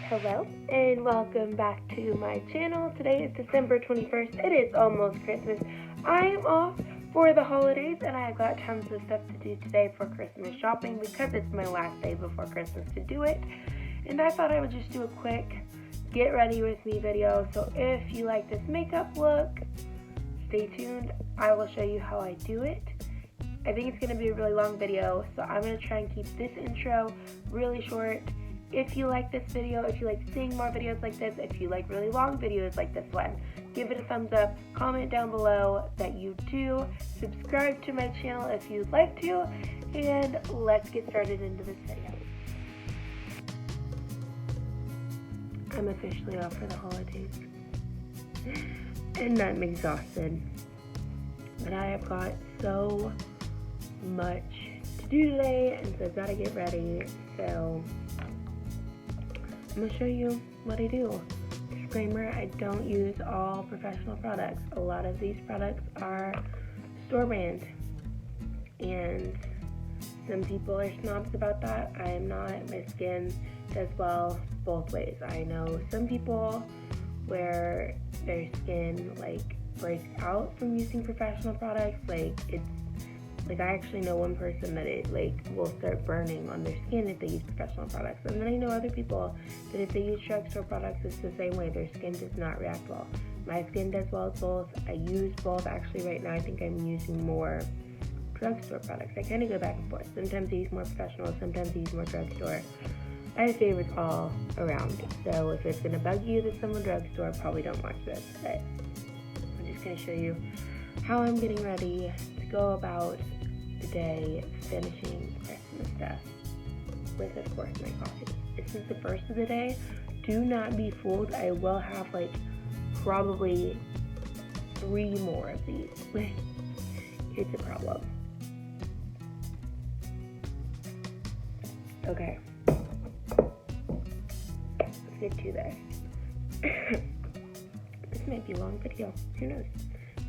Hello and welcome back to my channel. Today is December 21st. It is almost Christmas. I am off for the holidays and I've got tons of stuff to do today for Christmas shopping because it's my last day before Christmas to do it. And I thought I would just do a quick get ready with me video. So if you like this makeup look, stay tuned. I will show you how I do it. I think it's going to be a really long video, so I'm going to try and keep this intro really short. If you like this video, if you like seeing more videos like this, if you like really long videos like this one, give it a thumbs up, comment down below that you do, subscribe to my channel if you'd like to, and let's get started into this video. I'm officially off for the holidays, and I'm exhausted, but I have got so much to do today, and so I've got to get ready, so I'm going to show you what I do. Disclaimer, I don't use all professional products. A lot of these products are store brand, and some people are snobs about that. I am not. My skin does well both ways. I know some people where their skin breaks out from using professional products. I actually know one person that it will start burning on their skin if they use professional products. And then I know other people that if they use drugstore products, it's the same way. Their skin does not react well. My skin does well with both. I use both. Actually, right now I think I'm using more drugstore products. I kind of go back and forth. Sometimes I use more professional, sometimes I use more drugstore. I have favorites all around. So if it's going to bug you that someone drugstore, probably don't watch this. But I'm just going to show you how I'm getting ready to go about the day finishing Christmas stuff with, of course, my coffee. This is the first of the day. Do not be fooled. I will have probably 3 more of these. It's a problem. Okay. Let's get to this. This might be a long video. Who knows?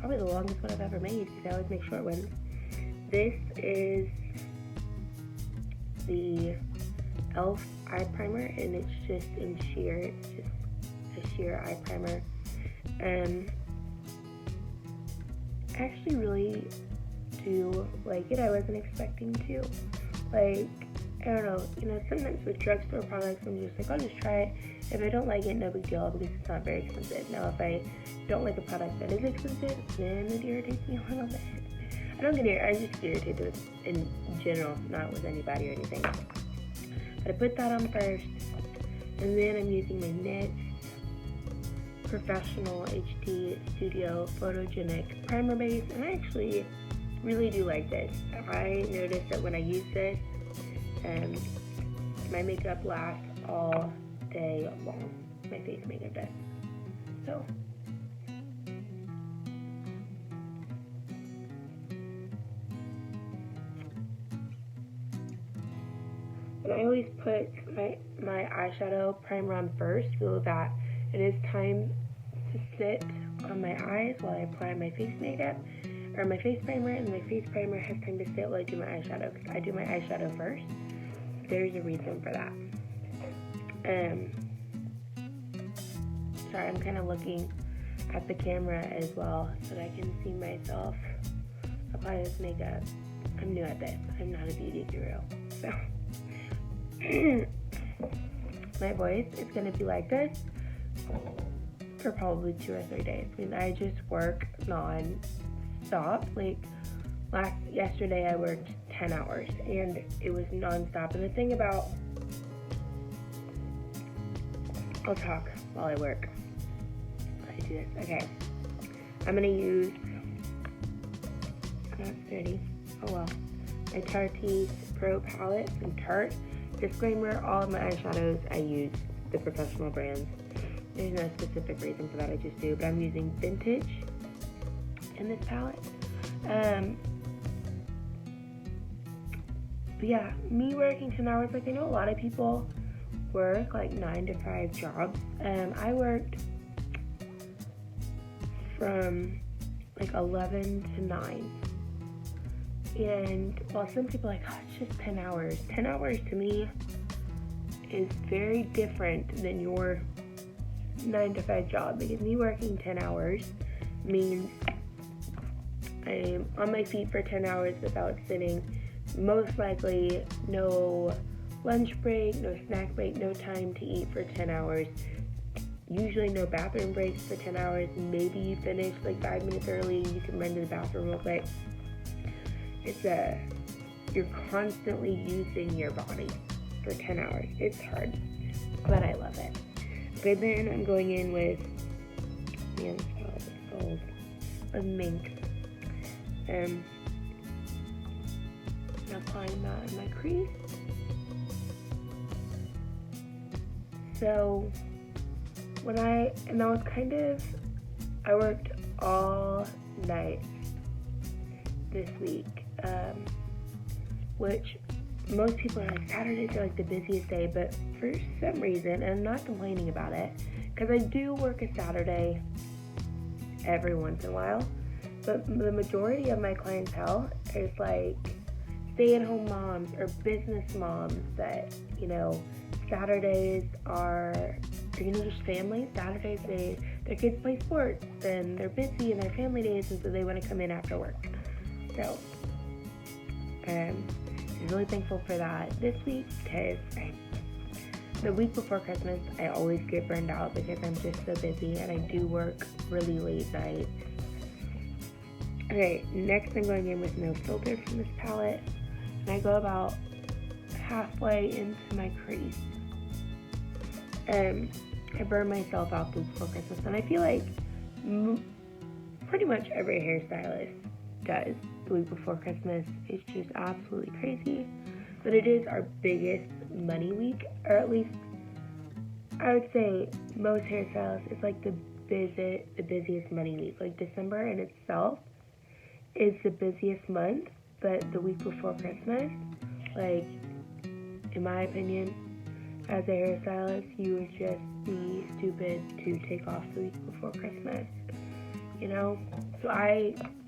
Probably the longest one I've ever made because I always make short ones. This is the e.l.f. eye primer, and it's just in sheer. It's just a sheer eye primer. I actually really do like it. I wasn't expecting to. I don't know. Sometimes with drugstore products, I'm just like, I'll just try it. If I don't like it, no big deal because it's not very expensive. Now, if I don't like a product that is expensive, then it irritates me a little bit. I don't get irritated. I just get irritated in general, not with anybody or anything. But I put that on first, and then I'm using my NYX Professional HD Studio Photogenic Primer Base, and I actually really do like this. I noticed that when I use this, my makeup lasts all day long. My face makeup does. So. And I always put my eyeshadow primer on first so that it is time to sit on my eyes while I apply my face makeup, or my face primer, and my face primer has time to sit while I do my eyeshadow, because I do my eyeshadow first. There's a reason for that. Sorry, I'm kind of looking at the camera as well so that I can see myself apply this makeup. I'm new at this. I'm not a beauty guru, so my voice is going to be like this for probably 2 or 3 days. I just work non-stop. Yesterday I worked 10 hours and it was non-stop. And the thing about, I'll talk while I work. I do this. Okay. I'm going to use, not dirty, oh well, my Tarte Pro palette from Tarte. Disclaimer, all of my eyeshadows I use the professional brands. There's no specific reason for that, I just do. But I'm using Vintage in this palette. But yeah, me working 10 hours, I know a lot of people work 9 to 5 jobs. I worked from 11 to 9. And while some people are like, oh, it's just 10 hours. 10 hours to me is very different than your 9-to-5 job, because me working 10 hours means I'm on my feet for 10 hours without sitting. Most likely no lunch break, no snack break, no time to eat for 10 hours. Usually no bathroom breaks for 10 hours. Maybe you finish like 5 minutes early, you can run to the bathroom real quick. You're constantly using your body for 10 hours. It's hard, but I love it. Okay, then I'm going in with, man, this palette is gold, of mink. I'm applying that in my crease. So, I worked all night this week, which most people are like, Saturdays are like the busiest day, but for some reason, and I'm not complaining about it, because I do work a Saturday every once in a while, but the majority of my clientele is like stay-at-home moms or business moms that, Saturdays are, just families. Saturdays, their kids play sports, and they're busy in their family days, and so they want to come in after work. So, I'm really thankful for that this week, because the week before Christmas, I always get burned out because I'm just so busy, and I do work really late nights. Okay, next I'm going in with No Filter from this palette, and I go about halfway into my crease. I burn myself out the week before Christmas, and I feel like pretty much every hairstylist does the week before Christmas. It's just absolutely crazy, but it is our biggest money week, or at least I would say most hairstylists, it's like the busiest money week. Like December in itself is the busiest month, but the week before Christmas, like, in my opinion, as a hairstylist, you would just be stupid to take off the week before Christmas, So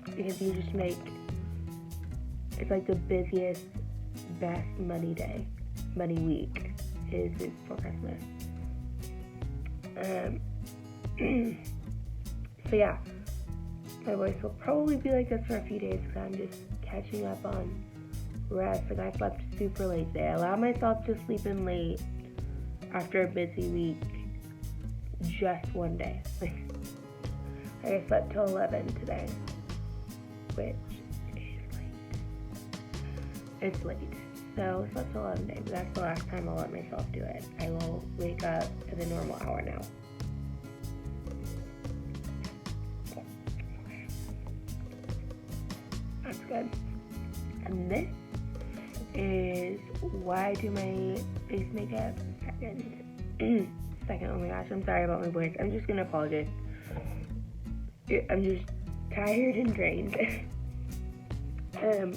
because you just it's like the busiest, best money week is before Christmas. So yeah, my voice will probably be like this for a few days because I'm just catching up on rest. Like, I slept super late today. I allowed myself to sleep in late after a busy week just one day. I slept till 11 today, which is late. It's late. So I slept till 11 today, but that's the last time I'll let myself do it. I will wake up at the normal hour now. That's good. And this is why I do my face makeup. Second, oh my gosh, I'm sorry about my voice. I'm just gonna apologize. I'm just tired and drained. So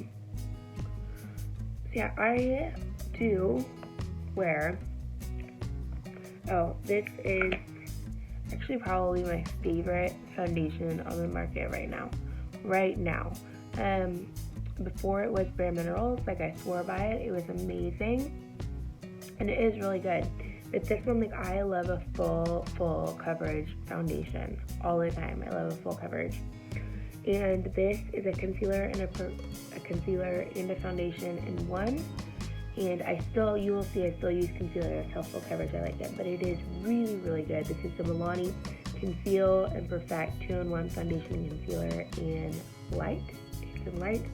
yeah, I do wear, this is actually probably my favorite foundation on the market right now. Before it was Bare Minerals, like, I swore by it. It was amazing, and it is really good. But this one, like, I love a full coverage foundation all the time. I love a full coverage. And this is a concealer and a foundation in one. And you will see I still use concealer. That's how full coverage I like it. But it is really, really good. This is the Milani Conceal and Perfect 2-in-1 foundation and concealer in light. It's in light.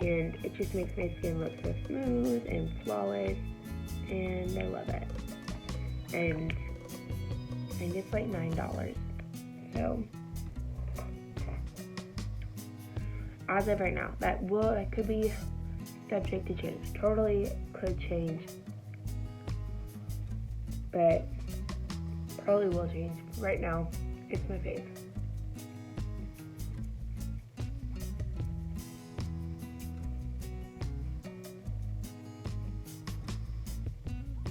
And it just makes my skin look so smooth and flawless, and I love it. And I think it's like $9. So as of right now, that could be subject to change. Totally could change, but probably will change. Right now, it's my fave.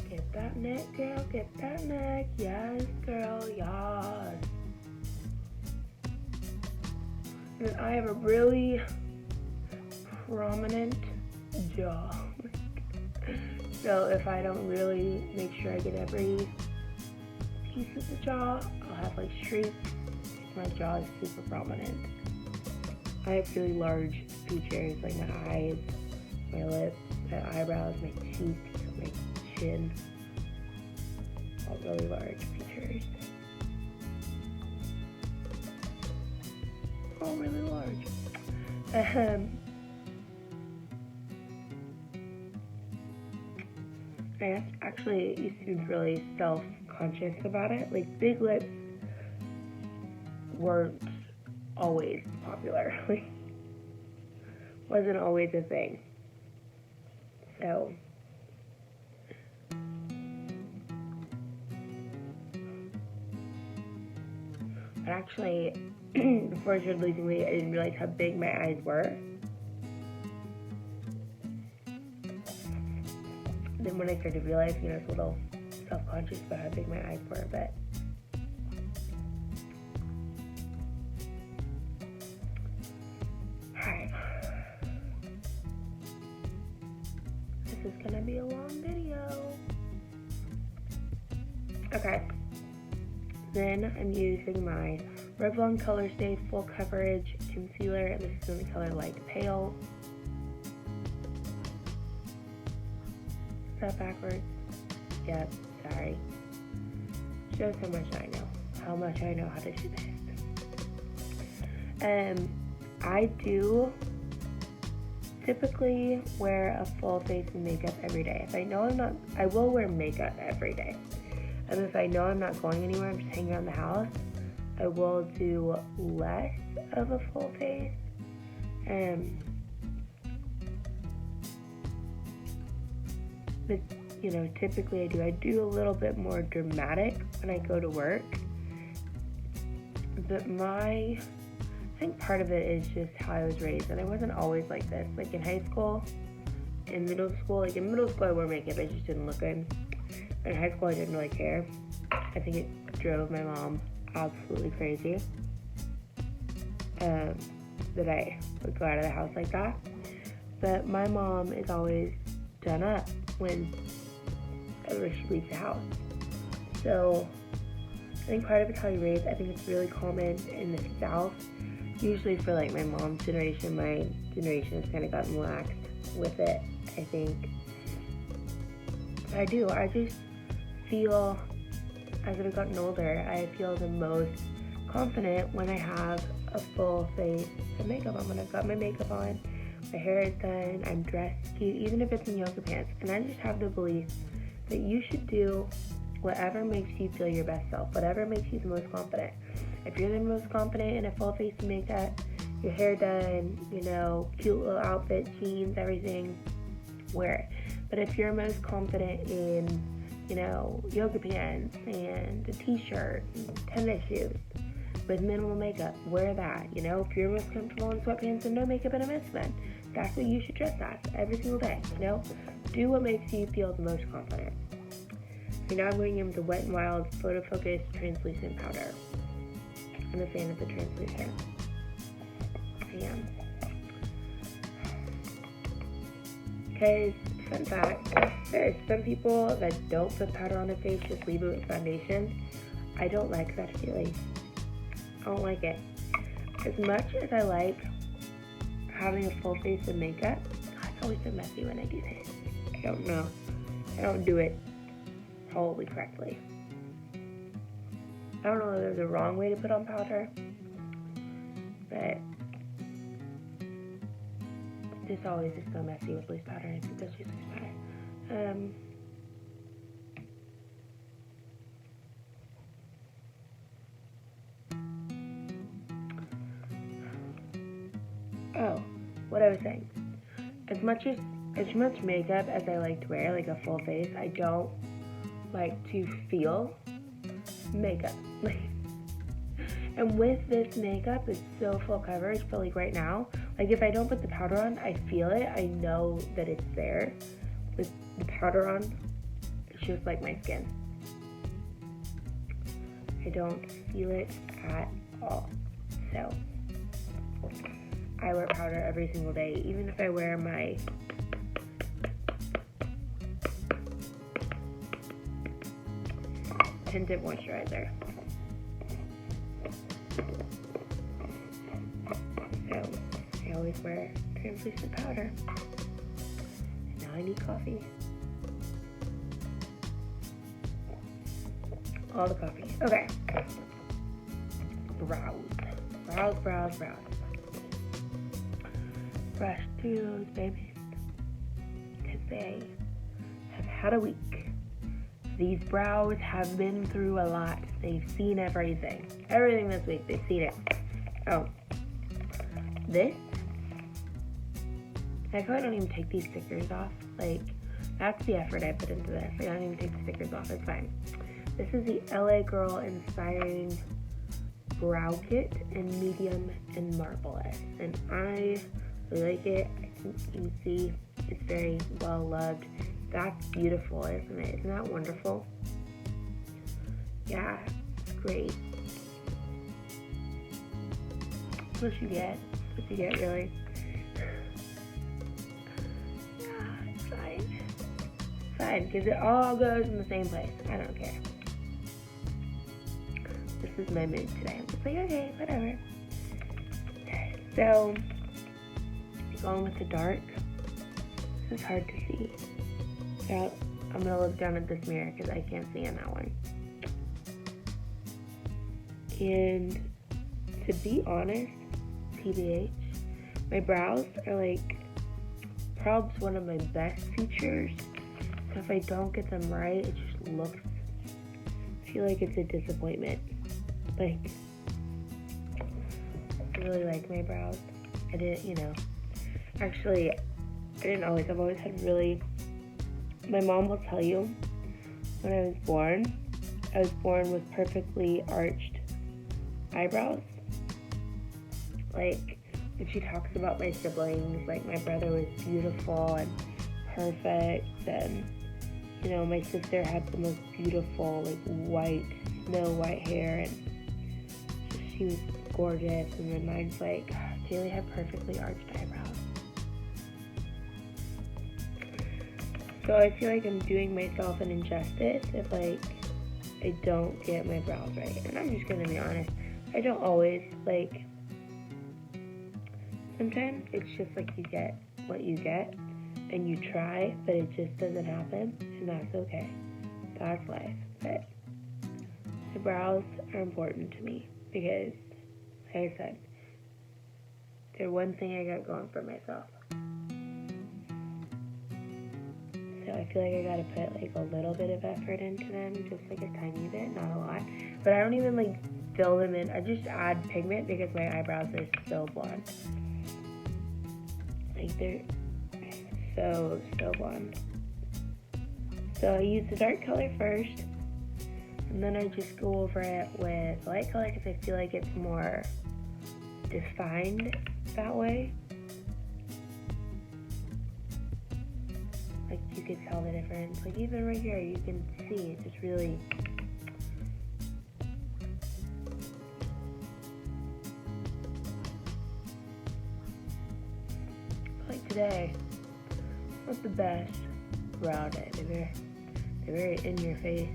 Get that neck, girl, get that neck. Yes, girl, yes. And I have a really prominent jaw. So if I don't really make sure I get every piece of the jaw, I'll have like streaks. My jaw is super prominent. I have really large features, like my eyes, my lips, my eyebrows, my cheeks, my chin. All really large features. All really large. I actually used to be really self-conscious about it. Like, big lips weren't always popular. Like, wasn't always a thing. So, but actually, before I started losing weight, I didn't realize how big my eyes were. Then when I started realizing, I was a little self-conscious about how big my eyes were, but alright. This is gonna be a long video. Okay. Then I'm using my Revlon Color Stay Full Coverage Concealer, and this is in the color Light Pale. Is that backwards? Yep, sorry. Shows how much I know. How much I know how to do this. I do typically wear a full face of makeup every day. If I know I'm not, I will wear makeup every day. And if I know I'm not going anywhere, I'm just hanging around the house, I will do less of a full face. But, you know, typically I do a little bit more dramatic when I go to work. But I think part of it is just how I was raised, and I wasn't always like this. Like in high school, in middle school, I wore makeup, I just didn't look good. In high school, I didn't really care. I think it drove my mom absolutely crazy that I would go out of the house like that. But my mom is always done up whenever she leaves the house. So I think part of it's how you're raised. I think it's really common in the South. Usually for like my mom's generation, my generation has kind of gotten lax with it, I think. But I just feel, as I've gotten older, I feel the most confident when I have a full face of makeup on. When I've got my makeup on, my hair is done, I'm dressed cute, even if it's in yoga pants. And I just have the belief that you should do whatever makes you feel your best self, whatever makes you the most confident. If you're the most confident in a full face of makeup, your hair done, you know, cute little outfit, jeans, everything, wear it. But if you're most confident in, you know, yoga pants and a t-shirt and tennis shoes with minimal makeup, wear that. You know, if you're most comfortable in sweatpants and no makeup and a mist, then that's what you should dress as every single day. You know, do what makes you feel the most confident. So now I'm going in with the Wet n Wild Photo Focus Translucent Powder. I'm a fan of the translucent. I am. Because, fun fact, there are some people that don't put powder on their face, just leave it with foundation. I don't like that feeling. I don't like it. As much as I like having a full face of makeup, it's always so messy when I do this. I don't know. I don't do it probably correctly. I don't know if there's a wrong way to put on powder, but this always is so messy with loose powder, and I think that's just loose powder. Oh, what I was saying. As much makeup as I like to wear, like a full face, I don't like to feel makeup. And with this makeup, it's so full coverage, but like right now, like if I don't put the powder on, I feel it. I know that it's there. With the powder on, it's just like my skin. I don't feel it at all. So I wear powder every single day, even if I wear my tinted moisturizer. So I always wear translucent powder. And now I need coffee. All the coffee. Okay. Brows. Brush through those babies. Because they have had a week. These brows have been through a lot. They've seen everything. Everything this week. They've seen it. Oh. This. I feel like I don't even take these stickers off. Like, that's the effort I put into this. I don't even take the stickers off. It's fine. This is the LA Girl Inspiring Brow Kit in medium and marvelous. And I really like it. I think you can see it's very well loved. That's beautiful, isn't it? Isn't that wonderful? Yeah, it's great. What you get? What you get, really? Yeah, it's fine. It's fine, because it all goes in the same place. I don't care. This is my mood today. I'm just like, okay, whatever. So, going with the dark. This is hard to see. So, I'm going to look down at this mirror because I can't see in that one. And to be honest, TBH, my brows are like probably one of my best features. So if I don't get them right, it just looks, I feel like it's a disappointment. Like, I really like my brows. I didn't, actually, I didn't always. I've always had really, my mom will tell you, when I was born with perfectly arched eyebrows. Like, when she talks about my siblings, like, my brother was beautiful and perfect, and, my sister had the most beautiful, like, snow white hair, and she was gorgeous, and then mine's like, Kaylee had perfectly arched eyebrows. So I feel like I'm doing myself an injustice if, like, I don't get my brows right. And I'm just gonna be honest, I don't always, like, sometimes it's just like you get what you get, and you try, but it just doesn't happen, and that's okay. That's life. But the brows are important to me because, like I said, they're one thing I got going for myself. So I feel like I gotta put like a little bit of effort into them, just like a tiny bit, not a lot. But I don't even like fill them in. I just add pigment because my eyebrows are so blonde. Like they're so blonde. So I use the dark color first, and then I just go over it with light color because I feel like it's more defined that way. Like you can tell the difference. Like even right here, you can see it's just really. Like today, not the best brow day. They're very in your face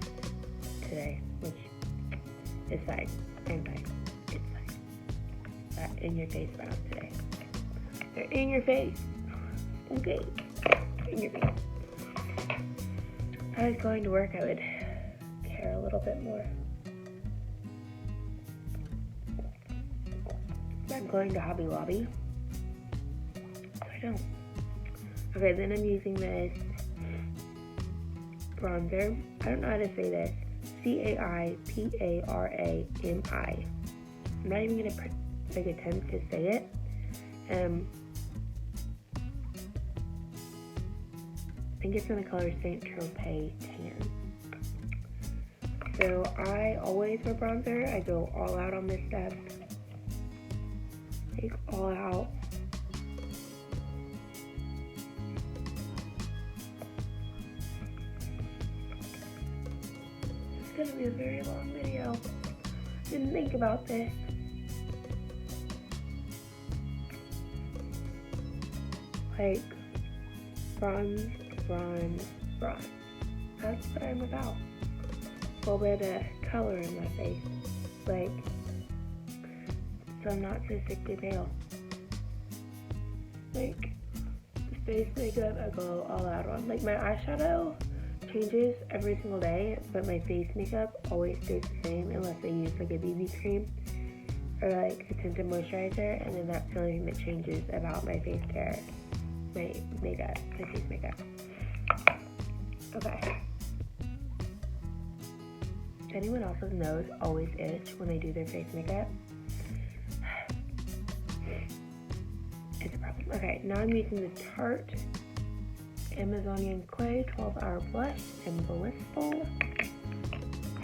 today, which is fine. I'm fine. It's fine. In your face brows today. They're in your face. Okay. In your face. If I was going to work, I would care a little bit more. I'm going to Hobby Lobby. I don't. Okay, then I'm using this bronzer. I don't know how to say this. CAIPARAMI. I'm not even gonna attempt to say it. I think it's in the color Saint Tropez Tan. So I always wear bronzer. I go all out on this step. Take all out. It's gonna be a very long video. Didn't think about this. Like bronze. That's what I'm about. little bit of color in my face, like, so I'm not so sickly pale. Like, face makeup I go all out on. Like, my eyeshadow changes every single day, but my face makeup always stays the same unless I use like a BB cream or like a tinted moisturizer, and then that's the only thing that changes about my face care, my makeup, my face makeup. Okay. Anyone else's nose always itch when they do their face makeup? It's a problem. Okay, now I'm using the Tarte Amazonian Clay 12-Hour Blush in Blissful.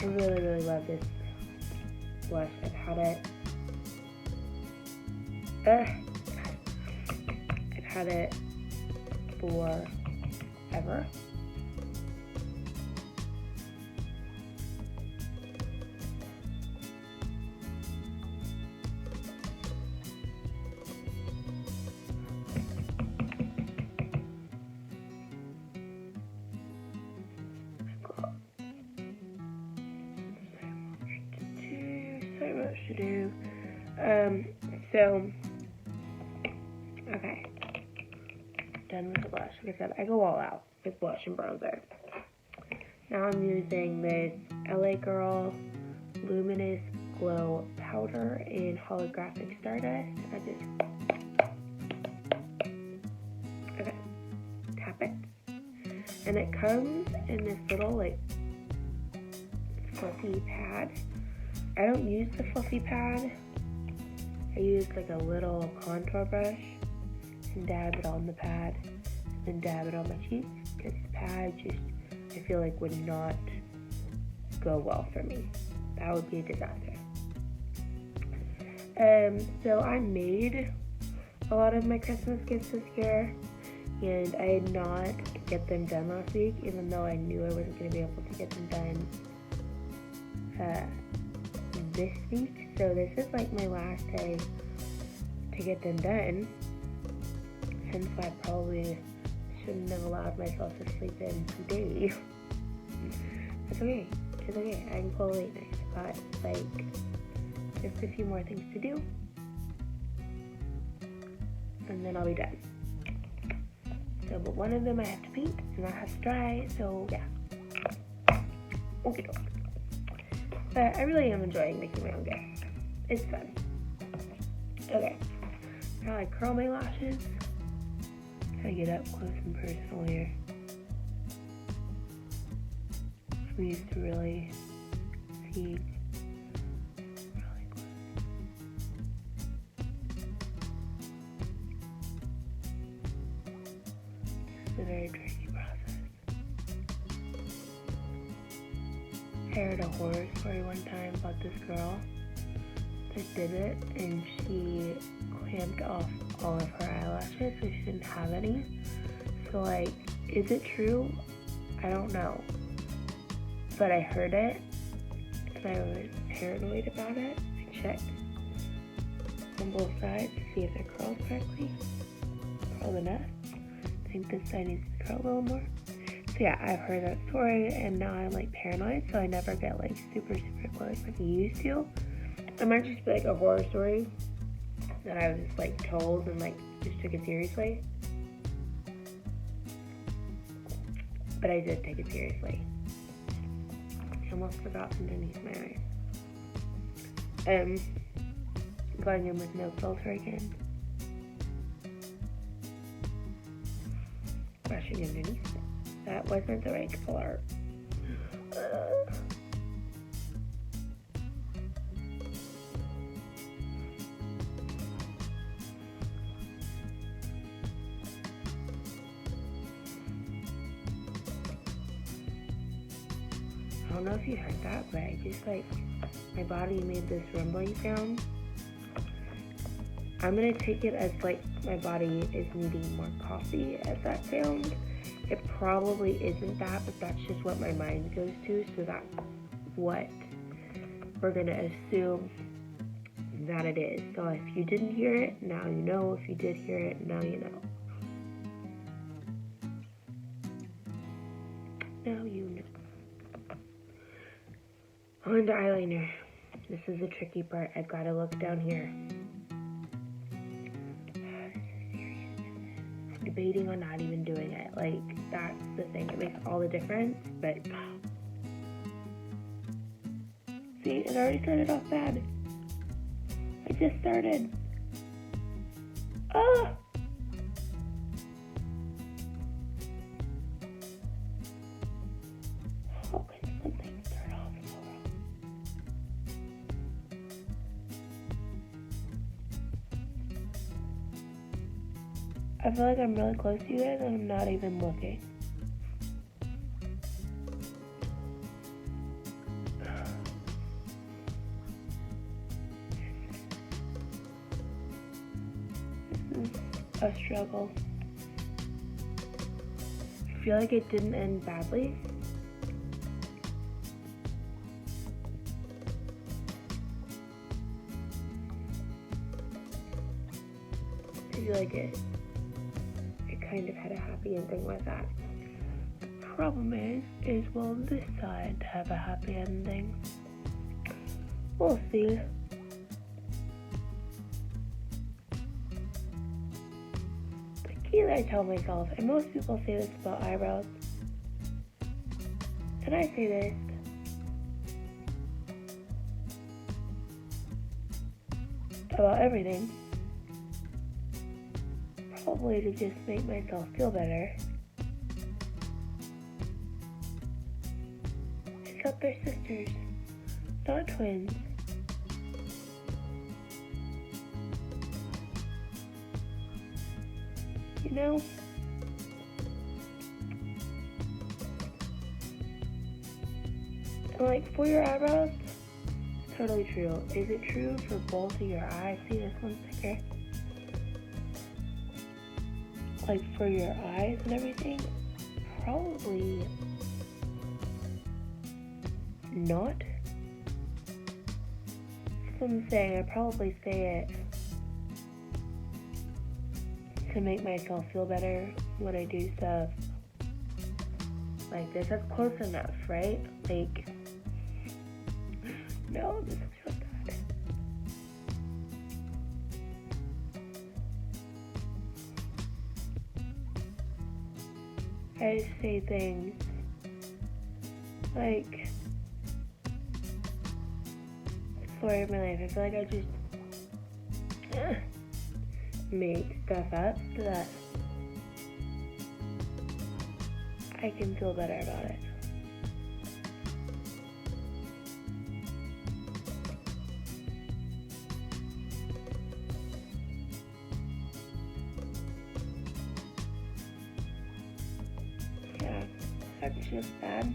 I really, really love this blush. I've had it forever. So much to do. Okay. Done with the blush. Like I said, I go all out with blush and bronzer. Now I'm using this LA Girl Luminous Glow Powder in Holographic Stardust. Okay, tap it. And it comes in this little, like, fluffy pad. I don't use the fluffy pad. I use like a little contour brush and dab it on the pad, and then dab it on my cheeks, because the pad just, I feel like, would not go well for me. That would be a disaster. So I made a lot of my Christmas gifts this year, and I did not get them done last week, even though I knew I wasn't going to be able to get them done this week. So this is like my last day to get them done, hence why I probably shouldn't have allowed myself to sleep in today. That's okay, it's okay, I can pull a late night. I've got like just a few more things to do, and then I'll be done. So, but one of them I have to paint, and that has to dry, so yeah. Okay, doke. But I really am enjoying making my own gifts. It's fun. Okay, now I curl my lashes. Gotta get up close and personal here. We used to really see really close. It's a very tricky process. I heard a horror story one time about this girl that did it, and she clamped off all of her eyelashes so she didn't have any. So, like, is it true? I don't know. But I heard it, and I was paranoid about it. I checked on both sides to see if they're curled correctly. Curled enough. I think this side needs to be curled a little more. So yeah, I've heard that story, and now I'm like paranoid, so I never get like super close like I used to. It might just be like a horror story that I was like told and like just took it seriously. But I did take it seriously. I almost forgot underneath my eye. Going in with no filter again. Brushing underneath it. That wasn't the right color. I don't know if you heard that, but I just like, my body made this rumbling sound. I'm gonna take it as like my body is needing more coffee as that sound. It probably isn't that, but that's just what my mind goes to, so that's what we're gonna assume that it is. So if you didn't hear it, now you know. If you did hear it, now you know. Now you know. On to eyeliner. This is the tricky part. I've got to look down here. I'm debating on not even doing it. Like, that's the thing. It makes all the difference, but... See, it already started off bad. I just started. Ah! How can something start off so wrong? I feel like I'm really close to you guys and I'm not even looking. A struggle. I feel like it didn't end badly. I feel like it kind of had a happy ending with that. The problem is will this side have a happy ending? We'll see. I tell myself, and most people say this about eyebrows, and I say this, about everything, probably to just make myself feel better, except they're sisters, not twins. You know, and like for your eyebrows, totally true. Is it true for both of your eyes? See, this one's thicker. Like for your eyes and everything, probably not. That's what I'm saying. I probably say it to make myself feel better when I do stuff like this. That's close enough, right? Like, no, this feels bad. I just say things like, story of my life. I feel like I just make stuff up so that I can feel better about it. Yeah, that's just bad.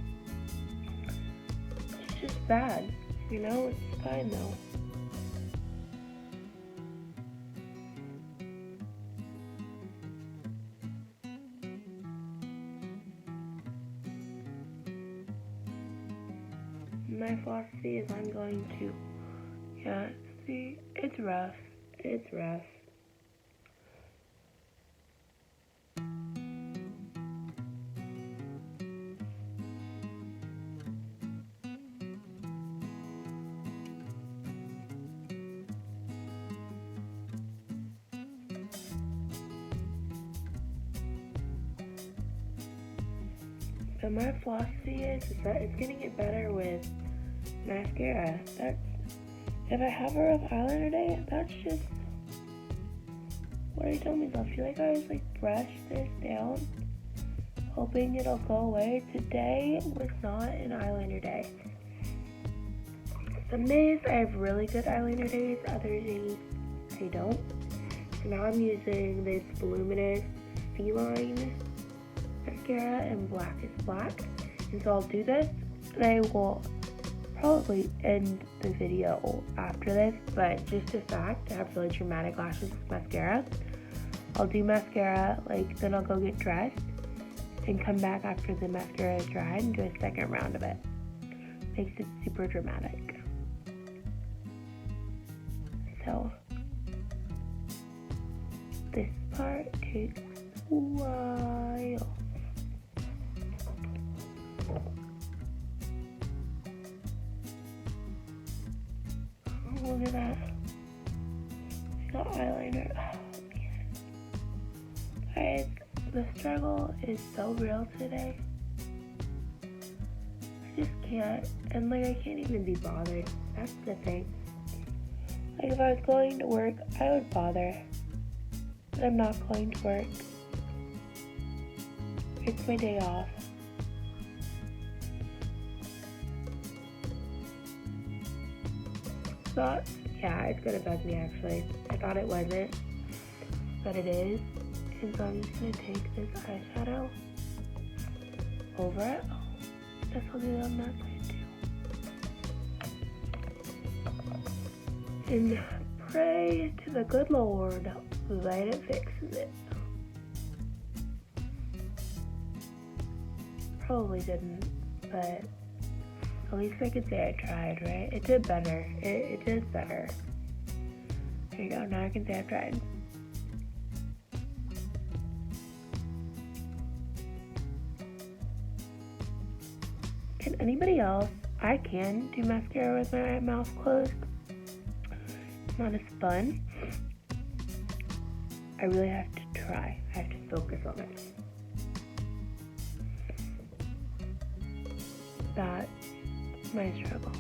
It's just bad, you know? It's fine though. My philosophy is I'm going to, yeah, see, it's rough. It's rough. But my philosophy is that it's gonna get better with mascara. That's, if I have a rough eyeliner day, that's just what I tell myself. I feel like I always like brush this down, hoping it'll go away. Today was not an eyeliner day. Some days I have really good eyeliner days, other days I don't. So now I'm using this voluminous Feline mascara and Black is Black. And so I'll do this and I will probably end the video after this, but just a fact, I have really dramatic lashes with mascara. I'll do mascara, like, then I'll go get dressed and come back after the mascara is dried and do a second round of it. Makes it super dramatic. So, this part takes a while. look at that. The eyeliner. Oh, man. Guys, the struggle is so real today. I just can't. And like, I can't even be bothered. That's the thing. Like, if I was going to work, I would bother. But I'm not going to work. It's my day off. Thought, yeah, it's gonna bug me actually. I thought it wasn't, but it is. And so I'm just gonna take this eyeshadow over it. Oh, I guess I'll do it on that side too. And pray to the good Lord that it fixes it. Probably didn't, but at least I could say I tried, right? It did better. It did better. There you go. Now I can say I've tried. Can anybody else? I can do mascara with my mouth closed. It's not as fun. I really have to try. I have to focus on it. That's my struggle.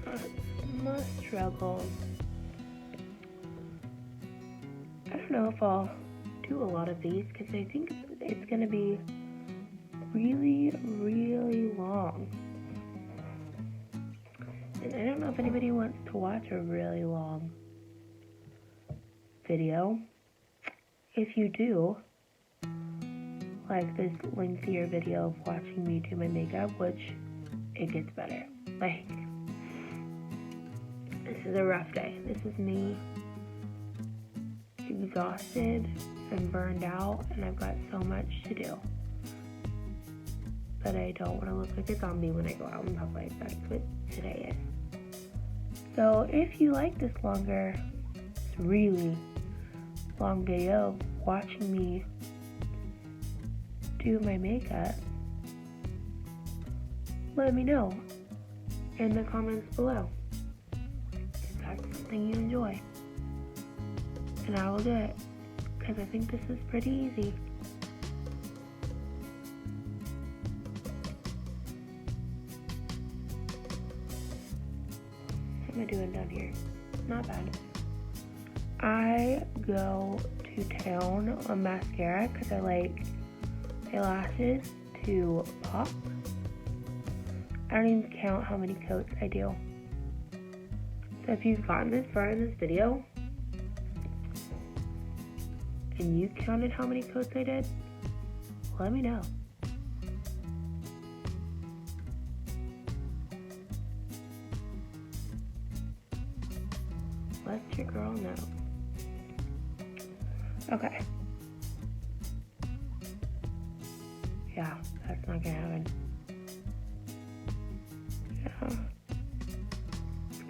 That's my struggle. I don't know if I'll do a lot of these because I think it's gonna be really, really long. And I don't know if anybody wants to watch a really long video. If you do, like this lengthier video of watching me do my makeup, which it gets better. Like, this is a rough day. This is me exhausted and burned out, and I've got so much to do. But I don't want to look like a zombie when I go out in public. That's what today is. So if you like this longer, this really long video of watching me do my makeup, let me know in the comments below if that's something you enjoy. And I will do it. Because I think this is pretty easy. What am I doing down here? Not bad. I go to town on mascara because I like my lashes to pop. I don't even count how many coats I do. So if you've gotten this far in this video, and you counted how many coats I did, let me know. Let your girl know. Okay. Yeah, that's not gonna happen. Yeah.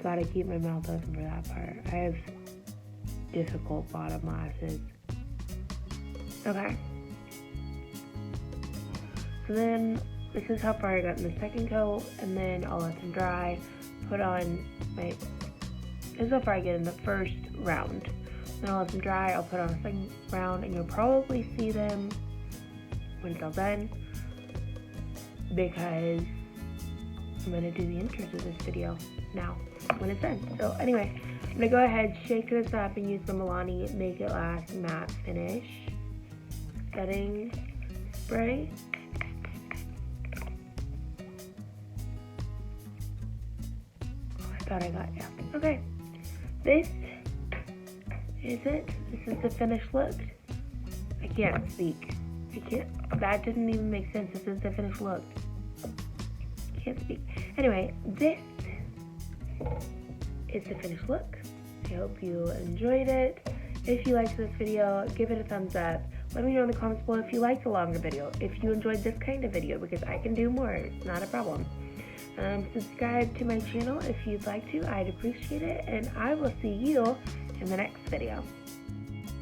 Gotta keep my mouth open for that part. I have difficult bottom lashes. Okay. So then, this is how far I got in the second coat, and then I'll let them dry, put on my, this is how far I get in the first round. Then I'll let them dry, I'll put on a second round, and you'll probably see them when it's all done, because I'm going to do the intros of this video now, when it's done. So anyway, I'm going to go ahead, shake this up, and use the Milani Make It Last Matte Finish setting spray. Oh, I thought I got, yeah. Okay, this is it. This is the finished look. I can't speak. I can't, that didn't even make sense. This is the finished look. I can't speak. Anyway, this is the finished look. I hope you enjoyed it. If you liked this video, give it a thumbs up. Let me know in the comments below if you liked the longer video, if you enjoyed this kind of video, because I can do more. It's not a problem. Subscribe to my channel if you'd like to. I'd appreciate it, and I will see you in the next video.